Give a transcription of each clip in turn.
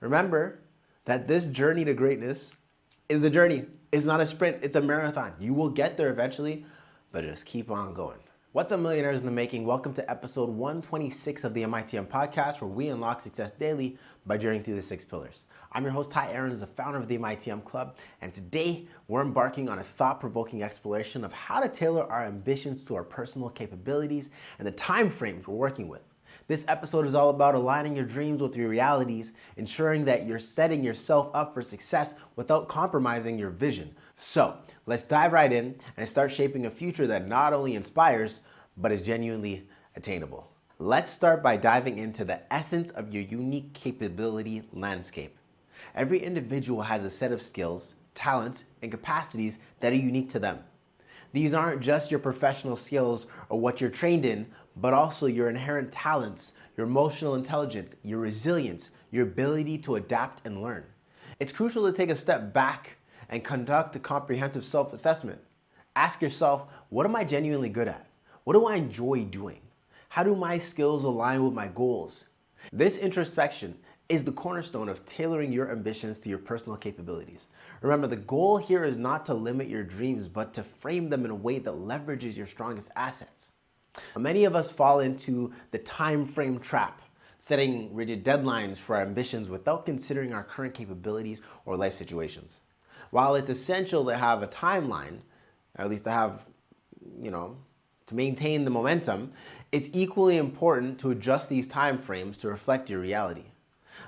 Remember that this journey to greatness is a journey. It's not a sprint, it's a marathon. You will get there eventually, but just keep on going. What's up, millionaires in the making? Welcome to episode 126 of the MITM Podcast, where we unlock success daily by journeying through the 6 pillars. I'm your host, Tye Aarons, the founder of the MITM Club, and today we're embarking on a thought-provoking exploration of how to tailor our ambitions to our personal capabilities and the time frames we're working with. This episode is all about aligning your dreams with your realities, ensuring that you're setting yourself up for success without compromising your vision. So let's dive right in and start shaping a future that not only inspires, but is genuinely attainable. Let's start by diving into the essence of your unique capability landscape. Every individual has a set of skills, talents, and capacities that are unique to them. These aren't just your professional skills or what you're trained in, but also your inherent talents, your emotional intelligence, your resilience, your ability to adapt and learn. It's crucial to take a step back and conduct a comprehensive self-assessment. Ask yourself, what am I genuinely good at? What do I enjoy doing? How do my skills align with my goals? This introspection is the cornerstone of tailoring your ambitions to your personal capabilities. Remember, the goal here is not to limit your dreams, but to frame them in a way that leverages your strongest assets. Many of us fall into the time frame trap, setting rigid deadlines for our ambitions without considering our current capabilities or life situations. While it's essential to have a timeline, or at least to have, to maintain the momentum, it's equally important to adjust these time frames to reflect your reality.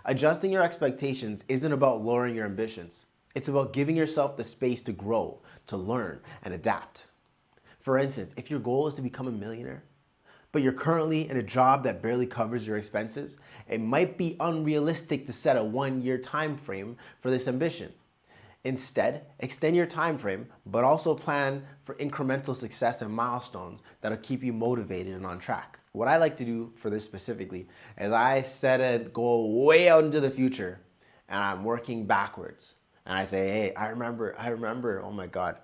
Adjusting your expectations isn't about lowering your ambitions. It's about giving yourself the space to grow, to learn, and adapt. For instance, if your goal is to become a millionaire, but you're currently in a job that barely covers your expenses, it might be unrealistic to set a 1-year time frame for this ambition. Instead, extend your time frame, but also plan for incremental success and milestones that'll keep you motivated and on track. What I like to do for this specifically is I set a goal way out into the future and I'm working backwards. And I say, hey, I remember, oh my God,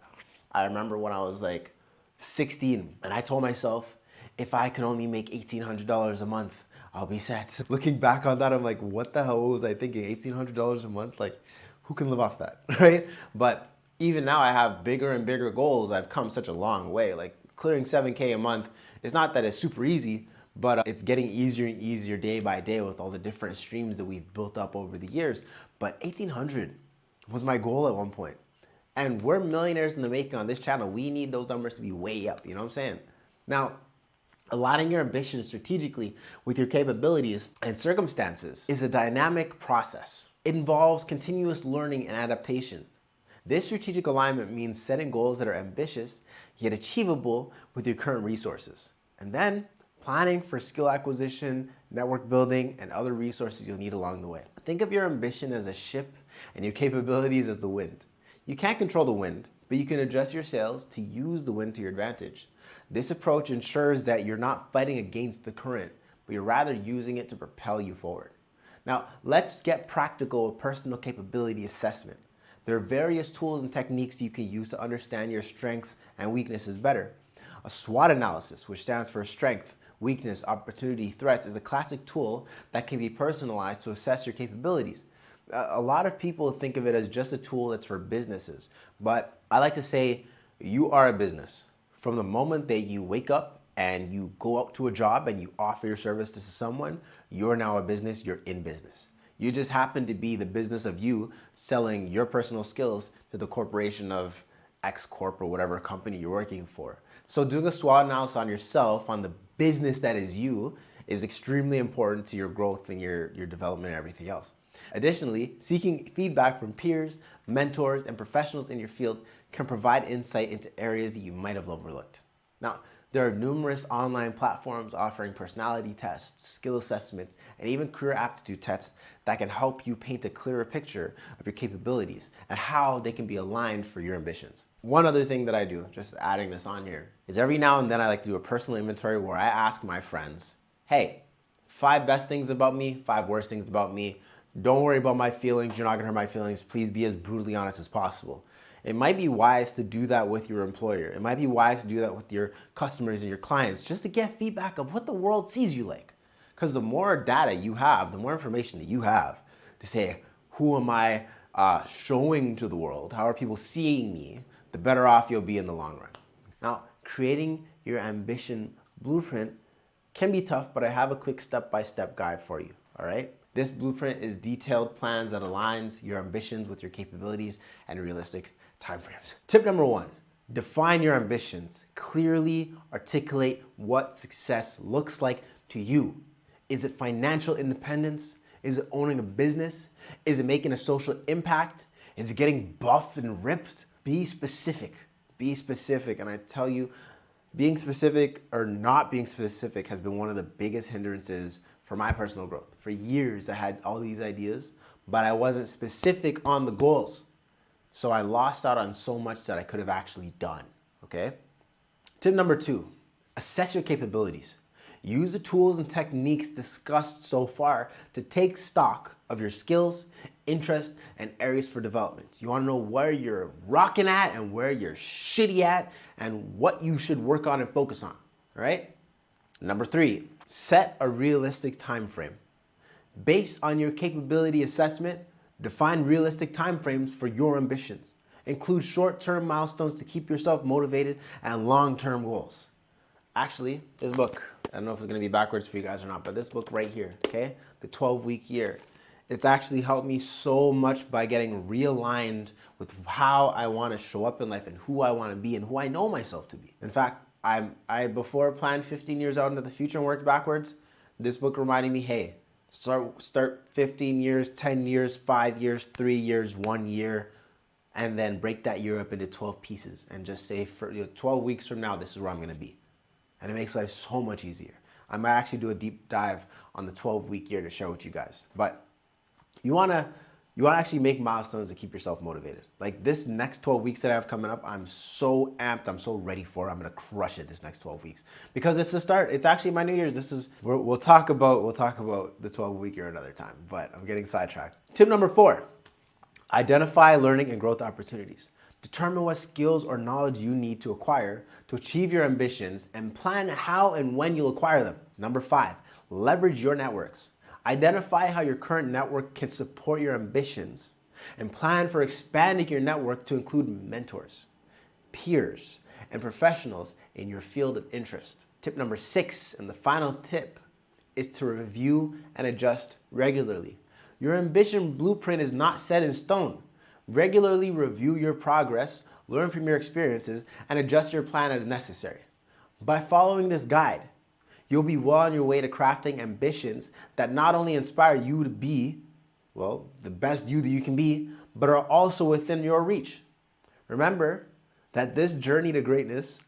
I remember when I was like 16 and I told myself, if I could only make $1,800 a month, I'll be set. Looking back on that, I'm like, what the hell was I thinking? $1,800 a month? Like, who can live off that, right? But even now I have bigger and bigger goals. I've come such a long way. Like clearing 7K a month, it's not that it's super easy, but it's getting easier and easier day by day with all the different streams that we've built up over the years. But 1,800 was my goal at one point. And we're millionaires in the making on this channel. We need those numbers to be way up, you know what I'm saying? Now, aligning your ambitions strategically with your capabilities and circumstances is a dynamic process. It involves continuous learning and adaptation. This strategic alignment means setting goals that are ambitious yet achievable with your current resources. And then planning for skill acquisition, network building, and other resources you'll need along the way. Think of your ambition as a ship and your capabilities as the wind. You can't control the wind, but you can adjust your sails to use the wind to your advantage. This approach ensures that you're not fighting against the current, but you're rather using it to propel you forward. Now, let's get practical with personal capability assessment. There are various tools and techniques you can use to understand your strengths and weaknesses better. A SWOT analysis, which stands for strength, weakness, opportunity, threats, is a classic tool that can be personalized to assess your capabilities. A lot of people think of it as just a tool that's for businesses, but I like to say you are a business. From the moment that you wake up and you go out to a job and you offer your service to someone, you're now a business, you're in business. You just happen to be the business of you selling your personal skills to the corporation of X Corp or whatever company you're working for. So doing a SWOT analysis on yourself, on the business that is you, is extremely important to your growth and your development and everything else. Additionally, seeking feedback from peers, mentors, and professionals in your field can provide insight into areas that you might have overlooked. Now, there are numerous online platforms offering personality tests, skill assessments, and even career aptitude tests that can help you paint a clearer picture of your capabilities and how they can be aligned for your ambitions. One other thing that I do, just adding this on here, is every now and then I like to do a personal inventory where I ask my friends, hey, 5 best things about me, 5 worst things about me. Don't worry about my feelings. You're not gonna hurt my feelings. Please be as brutally honest as possible. It might be wise to do that with your employer. It might be wise to do that with your customers and your clients just to get feedback of what the world sees you like. Because the more data you have, the more information that you have, to say, who am I showing to the world? How are people seeing me? The better off you'll be in the long run. Now, creating your ambition blueprint can be tough, but I have a quick step-by-step guide for you, all right? This blueprint is detailed plans that aligns your ambitions with your capabilities and realistic timeframes. Tip number 1, define your ambitions. Clearly articulate what success looks like to you. Is it financial independence? Is it owning a business? Is it making a social impact? Is it getting buff and ripped? Be specific. Be specific. And I tell you, being specific or not being specific has been one of the biggest hindrances for my personal growth. For years, I had all these ideas, but I wasn't specific on the goals. So I lost out on so much that I could have actually done, okay? Tip number 2, assess your capabilities. Use the tools and techniques discussed so far to take stock of your skills, interests, and areas for development. You wanna know where you're rocking at and where you're shitty at and what you should work on and focus on, all right? Number 3, set a realistic time frame. Based on your capability assessment, define realistic timeframes for your ambitions. Include short-term milestones to keep yourself motivated and long-term goals. Actually, this book, I don't know if it's gonna be backwards for you guys or not, but this book right here, okay? The 12-week year. It's actually helped me so much by getting realigned with how I wanna show up in life and who I wanna be and who I know myself to be. In fact, I before planned 15 years out into the future and worked backwards. This book reminded me, hey, start 15 years, 10 years, 5 years, 3 years, 1 year, and then break that year up into 12 pieces and just say for 12 weeks from now, this is where I'm gonna be. And it makes life so much easier. I might actually do a deep dive on the 12-week year to share with you guys. But you wanna actually make milestones to keep yourself motivated. Like this next 12 weeks that I have coming up, I'm so amped, I'm so ready for it. I'm gonna crush it this next 12 weeks. Because it's the start, it's actually my New Year's. We'll talk about the 12-week year another time, but I'm getting sidetracked. Tip number 4, identify learning and growth opportunities. Determine what skills or knowledge you need to acquire to achieve your ambitions and plan how and when you'll acquire them. Number 5, leverage your networks. Identify how your current network can support your ambitions and plan for expanding your network to include mentors, peers, and professionals in your field of interest. Tip number 6, and the final tip, is to review and adjust regularly. Your ambition blueprint is not set in stone. Regularly review your progress, learn from your experiences, and adjust your plan as necessary. By following this guide, you'll be well on your way to crafting ambitions that not only inspire you to be, well, the best you that you can be, but are also within your reach. Remember that this journey to greatness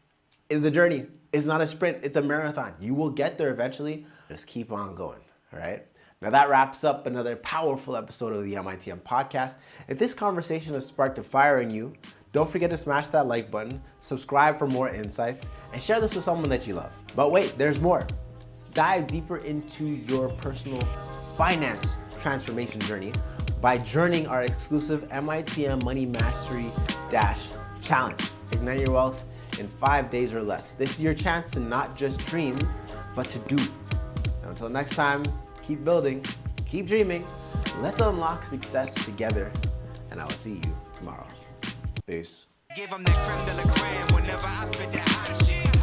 is a journey. It's not a sprint, it's a marathon. You will get there eventually. Just keep on going, all right? Now that wraps up another powerful episode of the MITM Podcast. If this conversation has sparked a fire in you, don't forget to smash that like button, subscribe for more insights, and share this with someone that you love. But wait, there's more. Dive deeper into your personal finance transformation journey by joining our exclusive MITM Money Mastery Challenge. Ignite your wealth in 5 days or less. This is your chance to not just dream, but to do. Now, until next time, keep building, keep dreaming. Let's unlock success together, and I will see you tomorrow. Peace. Give 'em that creme de la creme whenever I spit that hot shit.